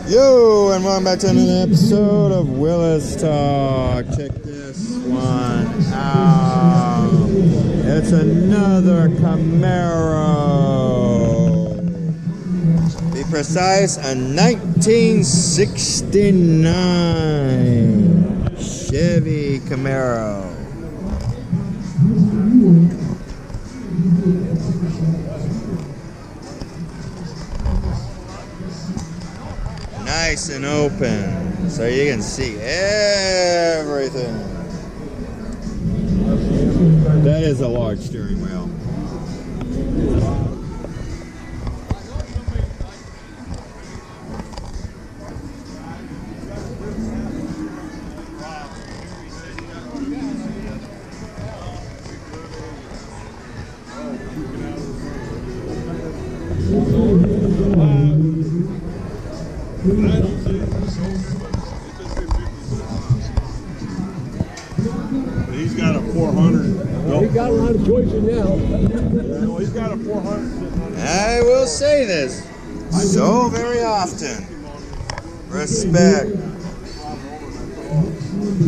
Yo, and welcome back to another episode of Willis Talk. Check this one out. It's another Camaro. Be precise, a 1969 Chevy Camaro. Nice and open, so you can see everything. That is a large steering wheel. He's got a 400. Well, he got a lot of choices now. No, he's got a 400. I will say this so very often. Respect.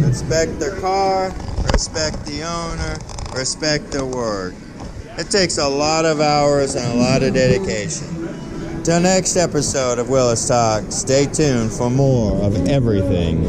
Respect their car, respect the owner, respect their work. It takes a lot of hours and a lot of dedication. Till next episode of Willis Talk, stay tuned for more of everything.